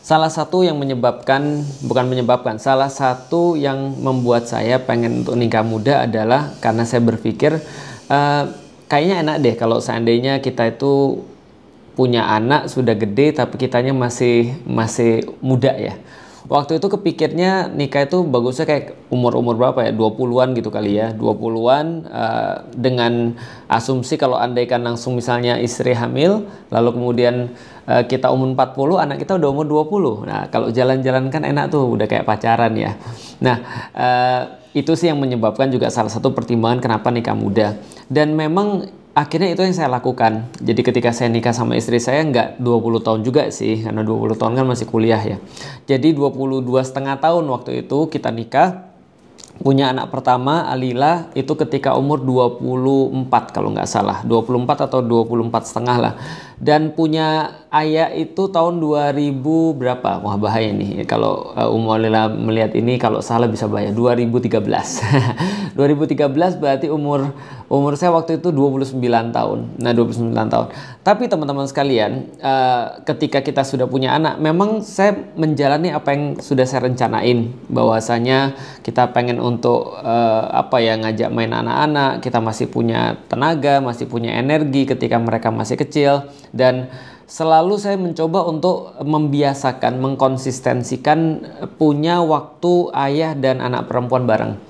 Salah satu yang menyebabkan, bukan menyebabkan, salah satu yang membuat saya pengen untuk nikah muda adalah karena saya berpikir kayaknya enak deh kalau seandainya kita itu punya anak sudah gede tapi kitanya masih muda ya. Waktu itu kepikirnya nikah itu bagusnya kayak umur-umur berapa ya? 20-an gitu kali ya. 20-an dengan asumsi kalau andaikan langsung misalnya istri hamil, lalu kemudian kita umur 40, anak kita udah umur 20. Nah, kalau jalan-jalan kan enak tuh, udah kayak pacaran ya. Nah, itu sih yang menyebabkan juga salah satu pertimbangan kenapa nikah muda. Dan memang akhirnya itu yang saya lakukan. Jadi ketika saya nikah sama istri saya nggak 20 tahun juga sih, karena 20 tahun kan masih kuliah ya. Jadi 22,5 tahun waktu itu kita nikah. Punya anak pertama Alila itu ketika umur 24 kalau nggak salah, 24 atau 24 setengah lah. Dan punya ayah itu tahun 2000 berapa? Wah bahaya nih kalau Alila melihat ini, kalau salah bisa bahaya. 2013. 2013 berarti umur saya waktu itu 29 tahun. Nah, 29 tahun. Tapi teman-teman sekalian, ketika kita sudah punya anak, memang saya menjalani apa yang sudah saya rencanain, bahwasanya kita pengen untuk ngajak main anak-anak, kita masih punya tenaga, masih punya energi ketika mereka masih kecil, dan selalu saya mencoba untuk membiasakan, mengkonsistensikan punya waktu ayah dan anak perempuan bareng.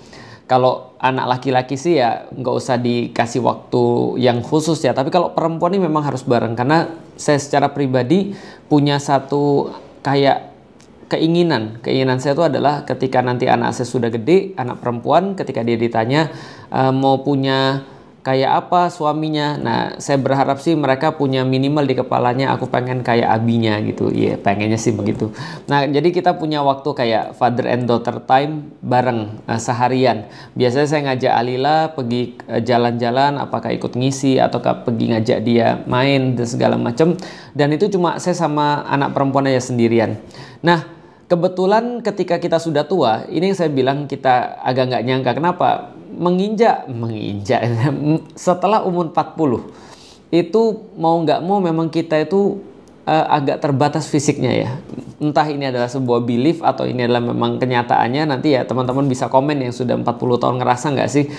Kalau anak laki-laki sih ya nggak usah dikasih waktu yang khusus ya, tapi kalau perempuan ini memang harus bareng, karena saya secara pribadi punya satu kayak keinginan saya itu adalah ketika nanti anak saya sudah gede, anak perempuan, ketika dia ditanya mau punya kayak apa suaminya, nah saya berharap sih mereka punya minimal di kepalanya aku pengen kayak abinya gitu. Iya, pengennya sih begitu. Nah, jadi kita punya waktu kayak father and daughter time bareng seharian. Biasanya saya ngajak Alila pergi jalan-jalan, apakah ikut ngisi ataukah pergi ngajak dia main dan segala macam, dan itu cuma saya sama anak perempuan aja sendirian. Nah, kebetulan ketika kita sudah tua, ini yang saya bilang kita agak nggak nyangka. Kenapa? Menginjak setelah umur 40 itu mau nggak mau memang kita itu agak terbatas fisiknya ya. Entah ini adalah sebuah belief atau ini adalah memang kenyataannya. Nanti ya teman-teman bisa komen yang sudah 40 tahun ngerasa nggak sih,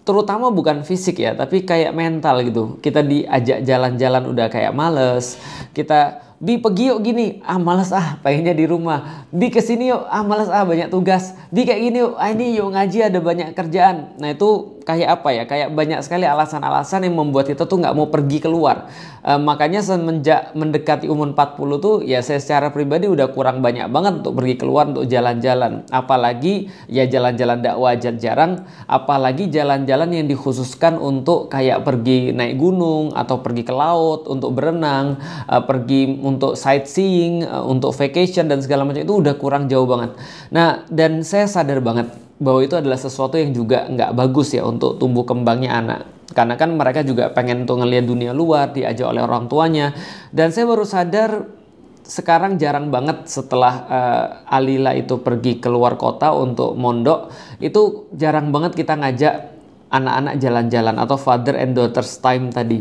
terutama bukan fisik ya, tapi kayak mental gitu. Kita diajak jalan-jalan udah kayak males. Kita pergi yuk gini, malas pengennya di rumah. Kesini yuk, malas banyak tugas. Kayak gini yuk, ini yuk ngaji ada banyak kerjaan. Nah itu kayak apa ya, kayak banyak sekali alasan-alasan yang membuat kita tuh nggak mau pergi keluar. Makanya semenjak mendekati umur 40 tuh ya saya secara pribadi udah kurang banyak banget untuk pergi keluar, untuk jalan-jalan. Apalagi ya jalan-jalan dakwah jarang, apalagi jalan-jalan yang dikhususkan untuk kayak pergi naik gunung atau pergi ke laut untuk berenang, pergi untuk sightseeing, untuk vacation dan segala macam, itu udah kurang jauh banget. Nah, dan saya sadar banget bahwa itu adalah sesuatu yang juga nggak bagus ya untuk tumbuh kembangnya anak. Karena kan mereka juga pengen untuk ngelihat dunia luar, diajak oleh orang tuanya. Dan saya baru sadar sekarang jarang banget setelah Alila itu pergi keluar kota untuk mondok, itu jarang banget kita ngajak anak-anak jalan-jalan atau father and daughters time tadi.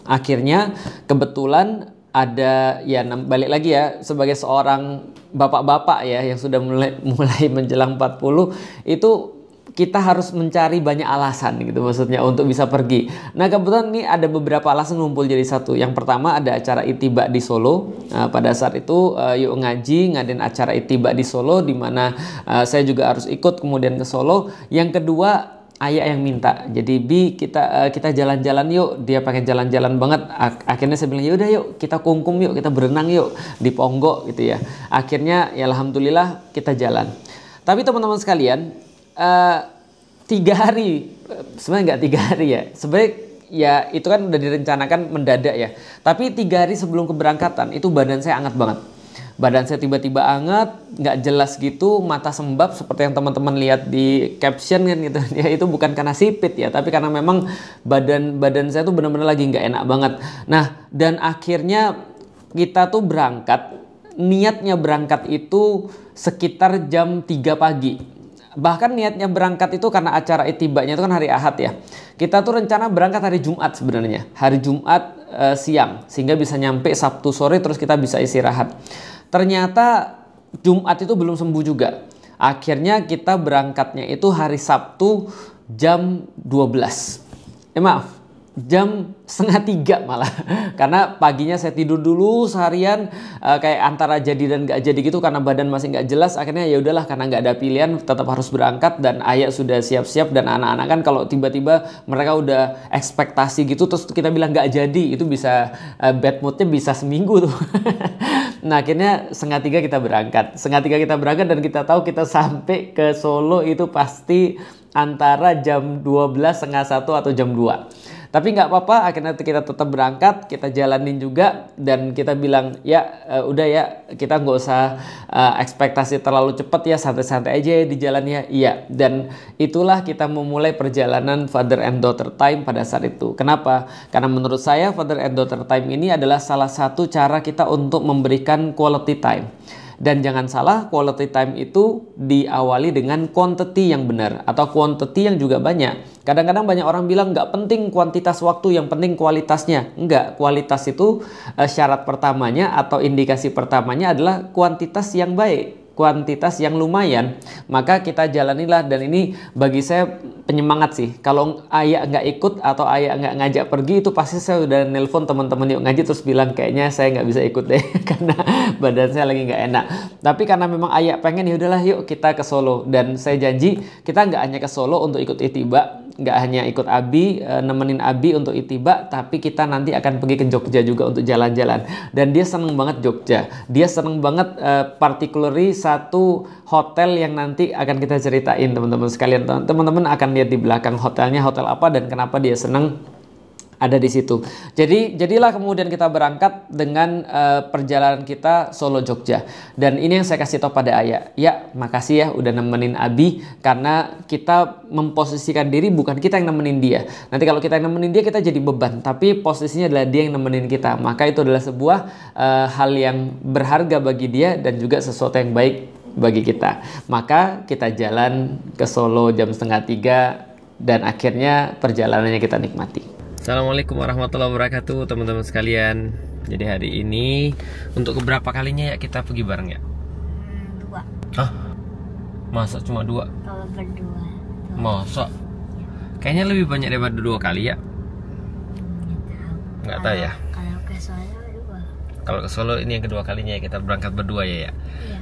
Akhirnya kebetulan ada ya, balik lagi ya, sebagai seorang bapak-bapak ya yang sudah mulai menjelang 40, itu kita harus mencari banyak alasan gitu, maksudnya untuk bisa pergi. Nah, kebetulan ini ada beberapa alasan ngumpul jadi satu. Yang pertama ada acara Ittiba di Solo. Pada saat itu yuk ngaji ngadain acara Ittiba di Solo, di mana saya juga harus ikut kemudian ke Solo. Yang kedua, ayah yang minta, jadi kita jalan-jalan yuk, dia pengen jalan-jalan banget. Akhirnya saya bilang yaudah yuk kita kungkum yuk, kita berenang yuk di Ponggok gitu ya. Akhirnya ya alhamdulillah kita jalan. Tapi teman-teman sekalian, 3 hari, sebenarnya nggak 3 hari ya, sebenarnya ya itu kan udah direncanakan mendadak ya. Tapi 3 hari sebelum keberangkatan itu badan saya anget banget. Badan saya tiba-tiba anget, nggak jelas gitu, mata sembab seperti yang teman-teman lihat di caption kan gitu. Ya itu bukan karena sipit ya, tapi karena memang badan saya tuh benar-benar lagi nggak enak banget. Nah, dan akhirnya kita tuh berangkat, niatnya berangkat itu sekitar jam 3 pagi. Bahkan niatnya berangkat itu karena acara Ittibanya itu kan hari Ahad ya. Kita tuh rencana berangkat hari Jumat sebenarnya. Hari Jumat siang, sehingga bisa nyampe Sabtu sore terus kita bisa istirahat. Ternyata Jumat itu belum sembuh juga. Akhirnya kita berangkatnya itu hari Sabtu jam 12. Maaf, jam setengah 3 malah. Karena paginya saya tidur dulu seharian, kayak antara jadi dan nggak jadi gitu karena badan masih nggak jelas. Akhirnya ya udahlah, karena nggak ada pilihan tetap harus berangkat, dan ayah sudah siap-siap, dan anak-anak kan kalau tiba-tiba mereka udah ekspektasi gitu terus kita bilang nggak jadi, itu bisa bad moodnya bisa seminggu tuh. Nah akhirnya setengah 3 kita berangkat. Setengah 3 kita berangkat dan kita tahu kita sampai ke Solo itu pasti antara jam 12, setengah 1 atau jam 2. Tapi nggak apa-apa, akhirnya kita tetap berangkat, kita jalanin juga, dan kita bilang ya udah ya, kita nggak usah ekspektasi terlalu cepat ya, santai-santai aja ya di jalannya. Iya, dan itulah kita memulai perjalanan father and daughter time pada saat itu. Kenapa? Karena menurut saya father and daughter time ini adalah salah satu cara kita untuk memberikan quality time. Dan jangan salah, quality time itu diawali dengan quantity yang benar atau quantity yang juga banyak. Kadang-kadang banyak orang bilang nggak penting kuantitas waktu, yang penting kualitasnya. Enggak, kualitas itu syarat pertamanya atau indikasi pertamanya adalah kuantitas yang baik, kuantitas yang lumayan. Maka kita jalanilah, dan ini bagi saya penyemangat sih. Kalau ayah nggak ikut atau ayah nggak ngajak pergi, itu pasti saya udah nelpon teman-teman yuk ngaji terus bilang kayaknya saya nggak bisa ikut deh karena badan saya lagi nggak enak. Tapi karena memang ayah pengen, ya udahlah yuk kita ke Solo. Dan saya janji kita nggak hanya ke Solo untuk ikut itiba, nggak hanya ikut Abi, nemenin Abi untuk itiba, tapi kita nanti akan pergi ke Jogja juga untuk jalan-jalan. Dan dia seneng banget Jogja, dia seneng banget particularly satu hotel yang nanti akan kita ceritain teman-teman sekalian. Teman-teman akan lihat di belakang hotelnya, hotel apa dan kenapa dia seneng ada di situ. Jadilah kemudian kita berangkat dengan perjalanan kita Solo Jogja. Dan ini yang saya kasih tahu pada ayah. Ya, makasih ya udah nemenin Abi, karena kita memposisikan diri bukan kita yang nemenin dia. Nanti kalau kita yang nemenin dia kita jadi beban, tapi posisinya adalah dia yang nemenin kita. Maka itu adalah sebuah hal yang berharga bagi dia dan juga sesuatu yang baik bagi kita. Maka kita jalan ke Solo jam setengah 3 dan akhirnya perjalanannya kita nikmati. Assalamualaikum warahmatullahi wabarakatuh teman-teman sekalian. Jadi hari ini untuk keberapa kalinya ya kita pergi bareng ya? 2. Hah? Masa cuma 2? Kalau berdua. Masa? Kayaknya lebih banyak daripada 2 kali ya? Nggak tahu ya. Kalau ke Solo 2. Kalau ke Solo ini yang kedua kalinya ya kita berangkat berdua ya? Iya.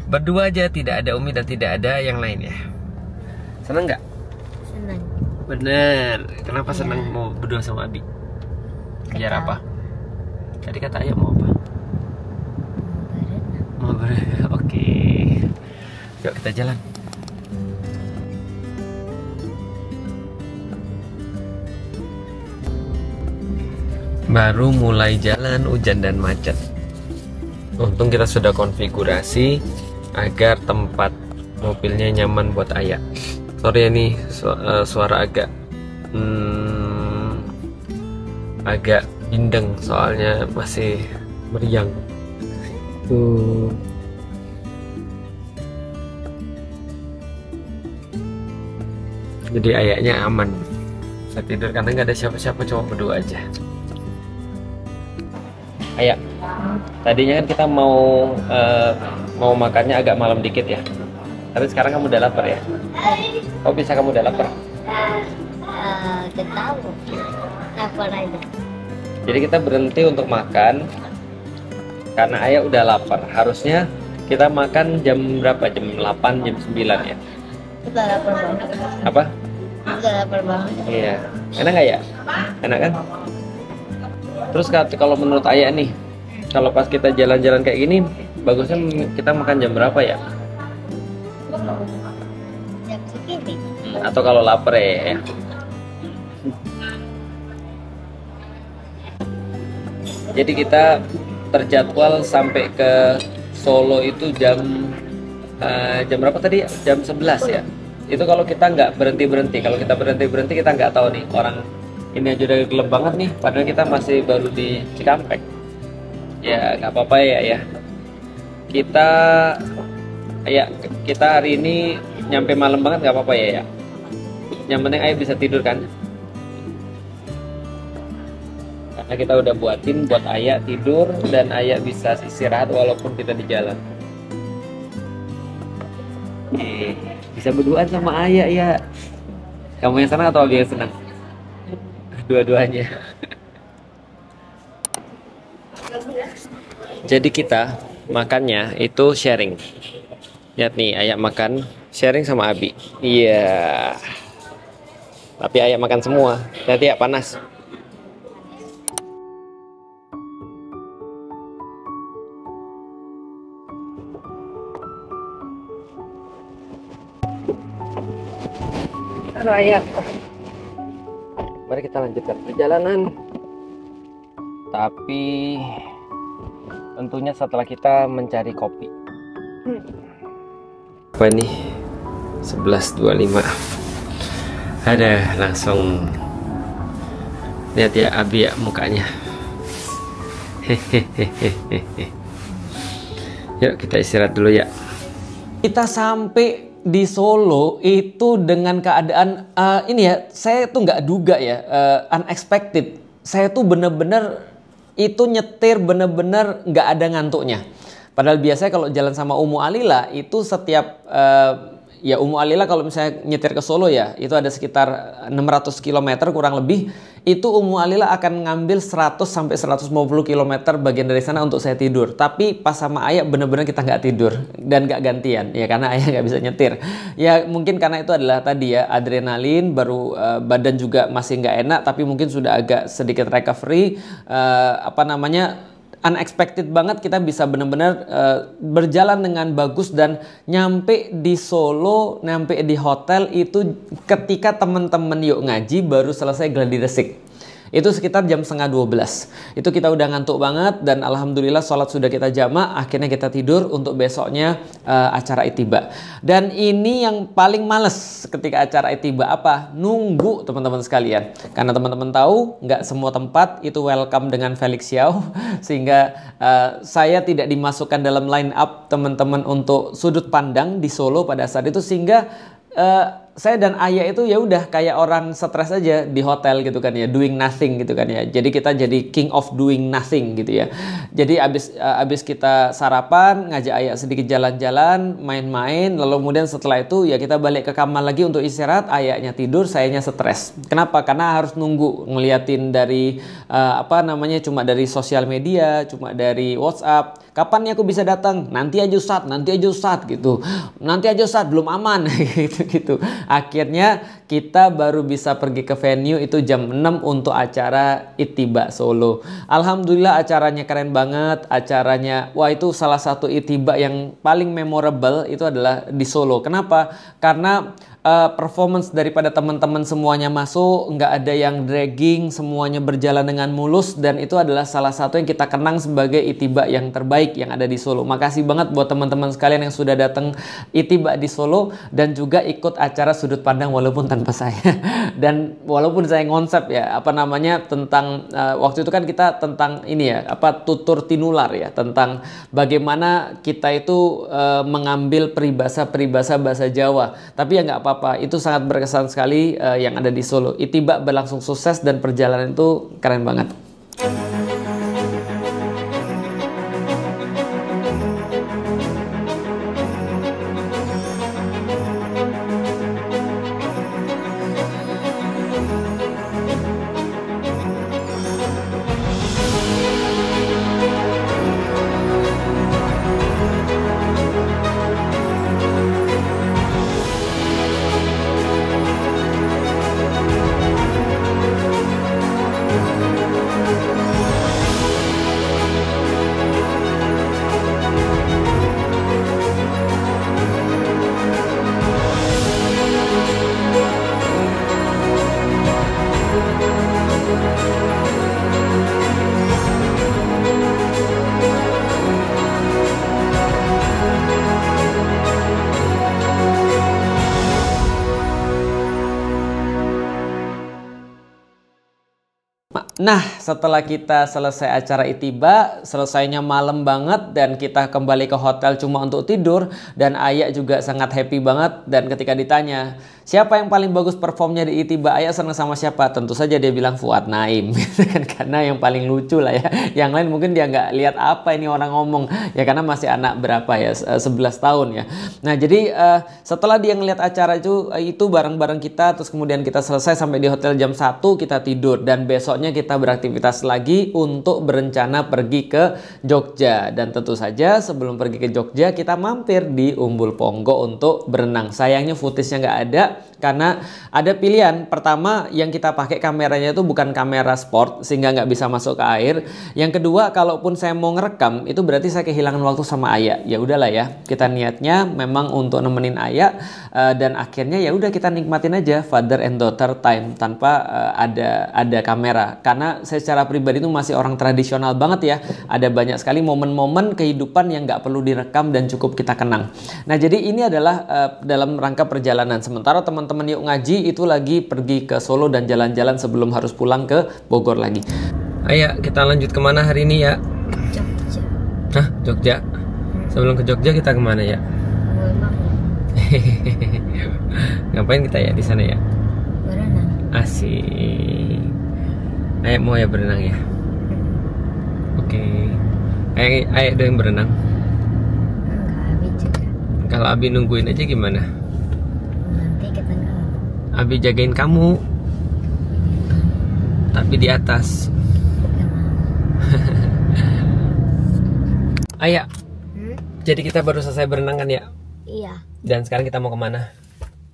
Berdua aja, tidak ada Umi dan tidak ada yang lain ya. Seneng nggak? Senang. Bener. Kenapa seneng mau berdua sama Abi? Biar apa? Tadi kata ayah mau apa? Mau berenang. Oke. Yuk kita jalan. Baru mulai jalan hujan dan macet. Untung kita sudah konfigurasi agar tempat mobilnya nyaman buat ayah. Sorry ya nih suara agak agak bindeng soalnya masih meriang tuh. Jadi ayahnya aman, saya tidur karena nggak ada siapa-siapa, cuma berdua aja. Ayah, tadinya kan kita mau makannya agak malam dikit ya, tapi sekarang kamu udah lapar ya? Oh bisa kamu udah lapar? Gak tahu. Lapar aja. Jadi kita berhenti untuk makan karena ayah udah lapar. Harusnya kita makan jam berapa? Jam 8, jam 9 ya? Udah lapar banget. Apa? Udah lapar banget. Iya. Enak nggak ya? Enak kan? Terus kalau menurut ayah nih, kalau pas kita jalan-jalan kayak gini, bagusnya kita makan jam berapa ya? Jam segini. Atau kalau lapar ya? Jadi kita terjadwal sampai ke Solo itu jam berapa tadi? Jam 11 ya. Itu kalau kita nggak berhenti. Kalau kita berhenti kita nggak tahu nih, orang ini aja udah gelap banget nih, padahal kita masih baru di Cikampek. Ya nggak apa-apa ya. Kita hari ini nyampe malam banget nggak apa-apa ya. Yang penting ayah bisa tidur kan? Karena kita udah buatin buat ayah tidur dan ayah bisa istirahat walaupun kita di jalan. Bisa berduaan sama ayah ya. Kamu yang senang atau Abi yang senang? Dua-duanya. Jadi kita makannya itu sharing. Lihat nih, ayah makan sharing sama Abi. Iya. Tapi ayah makan semua. Hati-hati ya, panas. Halo ayah. Mari kita lanjutkan perjalanan. Tapi tentunya setelah kita mencari kopi. Apa nih? 11.25. Ada langsung. Lihat ya Abi ya mukanya. Hehehe. Yuk kita istirahat dulu ya. Kita sampai di Solo itu dengan keadaan ini ya, saya tuh nggak duga ya, unexpected. Saya tuh bener-bener itu nyetir bener-bener nggak ada ngantuknya. Padahal biasanya kalau jalan sama Umu Alila itu setiap ya Umu Alila kalau misalnya nyetir ke Solo ya itu ada sekitar 600 km kurang lebih. Itu Umu Alila akan ngambil 100 sampai 150 km bagian dari sana untuk saya tidur. Tapi pas sama ayah bener-bener kita nggak tidur dan nggak gantian ya karena ayah nggak bisa nyetir. Ya mungkin karena itu adalah tadi ya adrenalin, baru badan juga masih nggak enak tapi mungkin sudah agak sedikit recovery. Unexpected banget kita bisa benar-benar berjalan dengan bagus dan nyampe di Solo, nyampe di hotel itu ketika teman-teman yuk ngaji baru selesai gladi resik. Itu sekitar jam 11:30. Itu kita udah ngantuk banget dan alhamdulillah sholat sudah kita jamak. Akhirnya kita tidur untuk besoknya acara Itiba. Dan ini yang paling males ketika acara Itiba apa? Nunggu teman-teman sekalian. Karena teman-teman tahu nggak semua tempat itu welcome dengan Felix Xiao. Sehingga saya tidak dimasukkan dalam line up teman-teman untuk sudut pandang di Solo pada saat itu. Sehingga saya dan ayah itu ya udah kayak orang stres aja di hotel gitu kan ya, doing nothing gitu kan ya. Jadi kita jadi king of doing nothing gitu ya. Jadi abis kita sarapan, ngajak ayah sedikit jalan-jalan, main-main, lalu kemudian setelah itu ya kita balik ke kamar lagi untuk istirahat. Ayahnya tidur, sayanya stres. Kenapa? Karena harus nunggu ngeliatin dari cuma dari sosial media, cuma dari WhatsApp. Kapan nih aku bisa datang? Nanti aja Ustadz gitu. Nanti aja Ustadz, belum aman gitu. Akhirnya kita baru bisa pergi ke venue itu jam 6 untuk acara Itiba Solo. Alhamdulillah acaranya keren banget. Acaranya, wah itu salah satu Itiba yang paling memorable itu adalah di Solo. Kenapa? Karena performance daripada teman-teman semuanya masuk, nggak ada yang dragging, semuanya berjalan dengan mulus dan itu adalah salah satu yang kita kenang sebagai Itiba yang terbaik yang ada di Solo. Makasih banget buat teman-teman sekalian yang sudah datang Itiba di Solo dan juga ikut acara sudut pandang walaupun tanpa saya. Dan walaupun saya ngonsep ya tentang waktu itu kan kita tentang ini ya tutur tinular ya, tentang bagaimana kita itu mengambil peribahasa bahasa Jawa. Tapi ya nggak apa-apa, itu sangat berkesan sekali yang ada di Solo. Itiba berlangsung sukses dan perjalanan itu keren banget. Nah, setelah kita selesai acara Itiba, selesainya malam banget dan kita kembali ke hotel cuma untuk tidur, dan Ayah juga sangat happy banget. Dan ketika ditanya siapa yang paling bagus performnya di Itiba, Ayah senang sama siapa? Tentu saja dia bilang Fuad Naim gitu kan, karena yang paling lucu lah ya. Yang lain mungkin dia nggak lihat apa ini orang ngomong ya, karena masih anak berapa ya, 11 tahun ya. Nah jadi setelah dia ngeliat acara itu bareng-bareng kita, terus kemudian kita selesai sampai di hotel jam 1, kita tidur, dan besoknya kita beraktivitas lagi untuk berencana pergi ke Jogja. Dan tentu saja sebelum pergi ke Jogja kita mampir di Umbul Ponggo untuk berenang. Sayangnya footage-nya nggak ada karena ada pilihan. Pertama, yang kita pakai kameranya itu bukan kamera sport sehingga nggak bisa masuk ke air. Yang kedua, kalaupun saya mau ngerekam itu berarti saya kehilangan waktu sama Ayah. Ya udahlah ya, kita niatnya memang untuk nemenin Ayah, dan akhirnya ya udah kita nikmatin aja father and daughter time tanpa ada kamera. Karena saya secara pribadi itu masih orang tradisional banget ya. Ada banyak sekali momen-momen kehidupan yang nggak perlu direkam dan cukup kita kenang. Nah jadi ini adalah dalam rangka perjalanan. Sementara teman-teman Yuk Ngaji itu lagi pergi ke Solo dan jalan-jalan sebelum harus pulang ke Bogor lagi. Ayo kita lanjut kemana hari ini ya? Jogja. Hah? Jogja? Sebelum ke Jogja kita kemana ya? Ngapain kita ya di sana ya? Berenang. Asik. Ayo mau ya berenang ya? Oke. Ayo ada yang berenang. Enggak, Abi juga. Kalau Abi nungguin aja gimana? Nanti kita enggak. Abi jagain kamu, tapi di atas. Ayah, jadi kita baru selesai berenang kan ya? Iya. Dan sekarang kita mau kemana?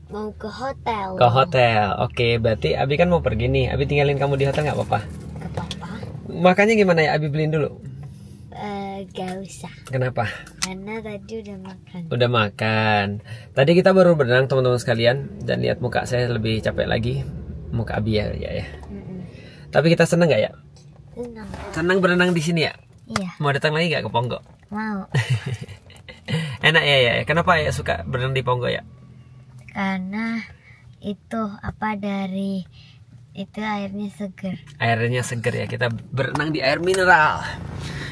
Mau ke hotel. Ke hotel. Oke, berarti Abi kan mau pergi nih. Abi tinggalin kamu di hotel nggak apa-apa? Gak apa-apa. Makanya gimana ya? Abi beliin dulu. Gak usah. Kenapa? Karena tadi udah makan. Udah makan. Tadi kita baru berenang teman-teman sekalian, dan lihat muka saya lebih capek lagi. Muka Abi ya. Tapi kita seneng nggak ya? Senang. Senang berenang di sini ya? Iya. Mau datang lagi nggak ke Ponggo? Mau. Enak ya. Kenapa ya suka berenang di Ponggo ya? Karena itu dari itu airnya seger. Airnya seger ya. Kita berenang di air mineral.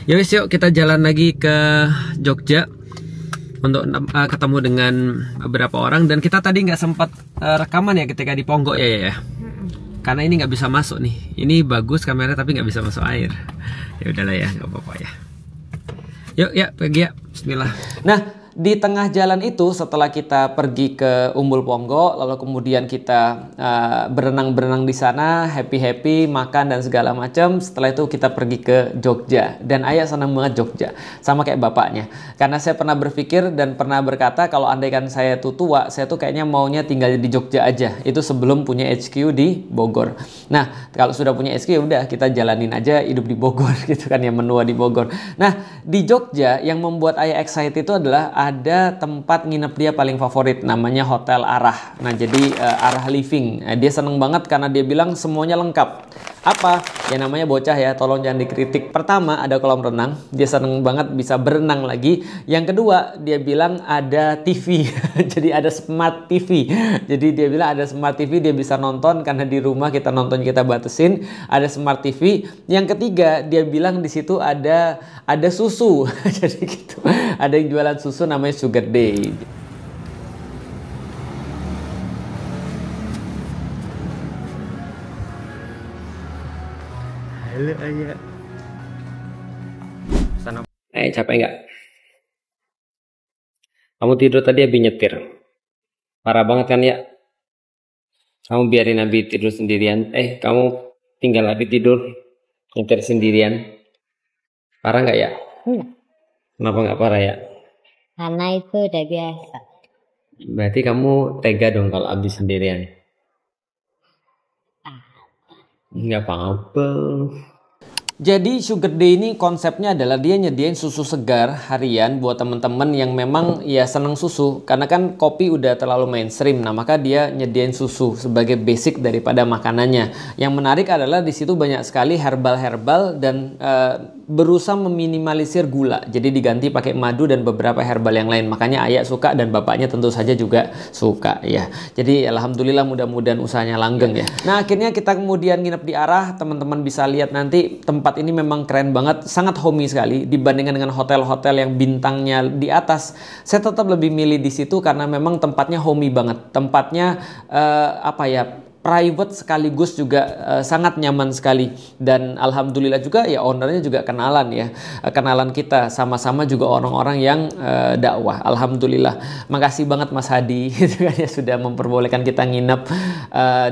Ya wis, yuk kita jalan lagi ke Jogja untuk ketemu dengan beberapa orang. Dan kita tadi nggak sempat rekaman ya ketika di Ponggo ya. Karena ini nggak bisa masuk nih. Ini bagus kamera tapi nggak bisa masuk air. Ya udahlah ya, nggak apa-apa ya. Yuk ya, pergi ya. Bismillah. Nah, di tengah jalan itu setelah kita pergi ke Umbul Ponggo, lalu kemudian kita berenang-berenang di sana, happy-happy, makan dan segala macam. Setelah itu kita pergi ke Jogja, dan Ayah senang banget Jogja, sama kayak bapaknya. Karena saya pernah berpikir dan pernah berkata kalau andaikan saya tuh tua, saya tuh kayaknya maunya tinggal di Jogja aja. Itu sebelum punya HQ di Bogor. Nah, kalau sudah punya HQ ya udah kita jalanin aja hidup di Bogor gitu kan ya, menua di Bogor. Nah, di Jogja yang membuat Ayah excited itu adalah ada tempat nginep dia paling favorit, namanya Hotel Arah. Nah jadi Arah Living, dia seneng banget karena dia bilang semuanya lengkap. Apa? Ya namanya bocah ya, tolong jangan dikritik. Pertama ada kolam renang, dia seneng banget bisa berenang lagi. Yang kedua dia bilang ada TV, jadi ada smart TV. Jadi dia bilang ada smart TV, dia bisa nonton karena di rumah kita nonton kita batasin. Ada smart TV. Yang ketiga dia bilang di situ ada susu, jadi gitu. Ada yang jualan susu namanya Sugar Day. Halo Ayah. Sana. Capek nggak? Kamu tidur tadi Abi nyetir. Parah banget kan ya? Kamu biarin Abi tidur sendirian. Kamu tinggal Abi tidur nyetir sendirian. Parah nggak ya? Kenapa nggak parah ya? Karena itu udah biasa. Berarti kamu tega dong kalau Abi sendirian? Nggak apa-apa. Jadi Sugar Day ini konsepnya adalah dia nyediain susu segar harian buat temen-temen yang memang ya seneng susu. Karena kan kopi udah terlalu mainstream, nah maka dia nyediain susu sebagai basic daripada makanannya. Yang menarik adalah di situ banyak sekali herbal-herbal dan berusaha meminimalisir gula, jadi diganti pakai madu dan beberapa herbal yang lain. Makanya ayah suka dan bapaknya tentu saja juga suka ya. Jadi alhamdulillah mudah-mudahan usahanya langgeng ya. Nah akhirnya kita kemudian nginep di Arah. Teman-teman bisa lihat nanti tempat ini memang keren banget, sangat homey sekali dibandingkan dengan hotel-hotel yang bintangnya di atas. Saya tetap lebih milih di situ karena memang tempatnya homey banget. Tempatnya private sekaligus juga sangat nyaman sekali, dan alhamdulillah juga ya ownernya juga kenalan ya, kenalan kita, sama-sama juga orang-orang yang dakwah. Alhamdulillah, makasih banget Mas Hadi gitu kan ya, sudah memperbolehkan kita nginep.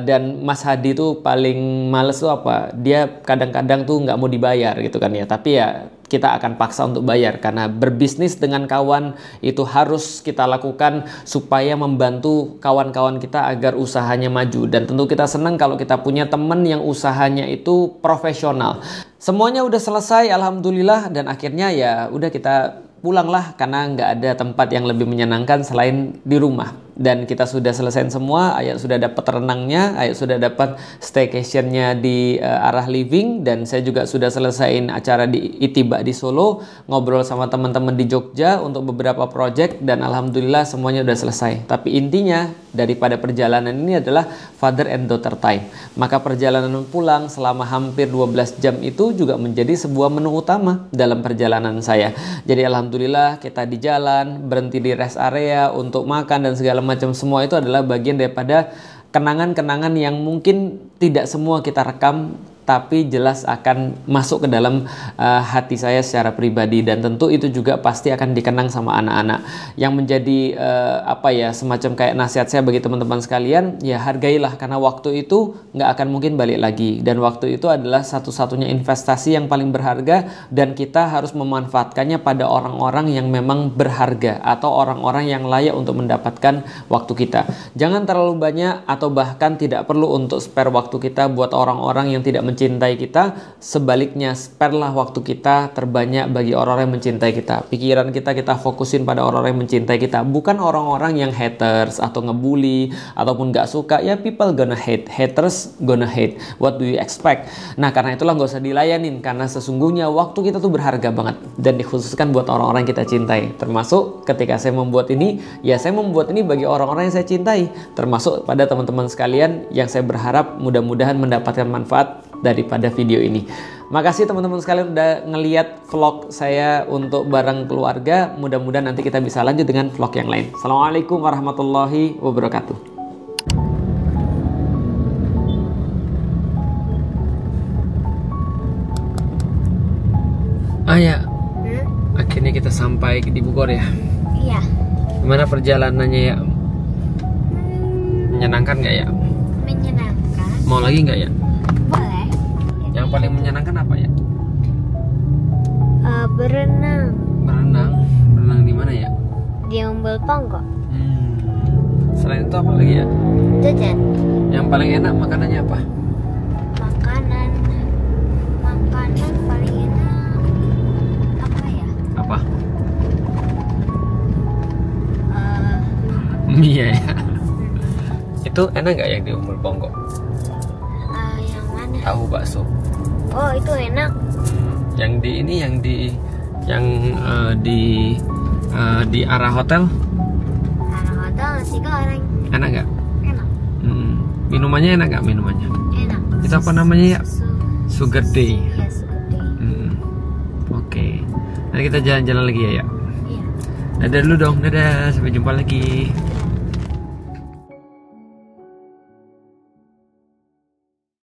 Dan Mas Hadi tuh paling males tuh apa, dia kadang-kadang tuh nggak mau dibayar gitu kan ya, tapi ya kita akan paksa untuk bayar karena berbisnis dengan kawan itu harus kita lakukan supaya membantu kawan-kawan kita agar usahanya maju. Dan tentu kita senang kalau kita punya teman yang usahanya itu profesional. Semuanya udah selesai alhamdulillah, dan akhirnya ya udah kita pulanglah karena nggak ada tempat yang lebih menyenangkan selain di rumah. Dan kita sudah selesai semua, Ayah sudah dapat renangnya, Ayah sudah dapat staycationnya di Arah Living, dan saya juga sudah selesaiin acara di Itiba di Solo, ngobrol sama teman-teman di Jogja untuk beberapa project, dan alhamdulillah semuanya udah selesai. Tapi intinya daripada perjalanan ini adalah father and daughter time. Maka perjalanan pulang selama hampir 12 jam itu juga menjadi sebuah menu utama dalam perjalanan saya. Jadi alhamdulillah kita di jalan, berhenti di rest area untuk makan dan segala macam, semua itu adalah bagian daripada kenangan-kenangan yang mungkin tidak semua kita rekam, tapi jelas akan masuk ke dalam hati saya secara pribadi, dan tentu itu juga pasti akan dikenang sama anak-anak. Yang menjadi semacam kayak nasihat saya bagi teman-teman sekalian, ya hargailah, karena waktu itu nggak akan mungkin balik lagi, dan waktu itu adalah satu-satunya investasi yang paling berharga, dan kita harus memanfaatkannya pada orang-orang yang memang berharga atau orang-orang yang layak untuk mendapatkan waktu kita. Jangan terlalu banyak atau bahkan tidak perlu untuk spare waktu kita buat orang-orang yang tidak mencintai kita. Sebaliknya, sparelah waktu kita terbanyak bagi orang-orang yang mencintai kita. Pikiran kita fokusin pada orang-orang yang mencintai kita, bukan orang-orang yang haters atau ngebully ataupun gak suka. Ya people gonna hate, haters gonna hate. What do you expect? Nah karena itulah gak usah dilayanin, karena sesungguhnya waktu kita tuh berharga banget dan dikhususkan buat orang-orang yang kita cintai. Termasuk ketika saya membuat ini, ya saya membuat ini bagi orang-orang yang saya cintai, termasuk pada teman-teman sekalian yang saya berharap mudah-mudahan mendapatkan manfaat daripada video ini. Makasih teman-teman sekalian udah ngeliat vlog saya untuk bareng keluarga. Mudah-mudahan nanti kita bisa lanjut dengan vlog yang lain. Assalamualaikum warahmatullahi wabarakatuh. Ayah, akhirnya kita sampai di Bogor ya. Iya. Gimana perjalanannya ya? Menyenangkan nggak ya? Menyenangkan. Mau lagi nggak ya? Boleh. Yang paling menyenangkan apa ya? Berenang. Berenang di mana ya? Di Umbul Ponggo. Selain itu apa lagi ya? Jajan. Yang paling enak makanannya apa? Makanan paling enak apa ya? Apa? Mie ya. Itu enak nggak yang di Umbul Ponggo? Yang mana? Tahu bakso. Oh itu enak. Yang di ini, di arah hotel. Arah hotel nasi goreng. Enak nggak? Enak. Minumannya enak nggak minumannya? Enak. Itu apa namanya ya? Sugar Day. Iya Sugar Day. Oke. Nanti kita jalan-jalan lagi ya. Iya. Dadah dulu dong. Dadah. Sampai jumpa lagi.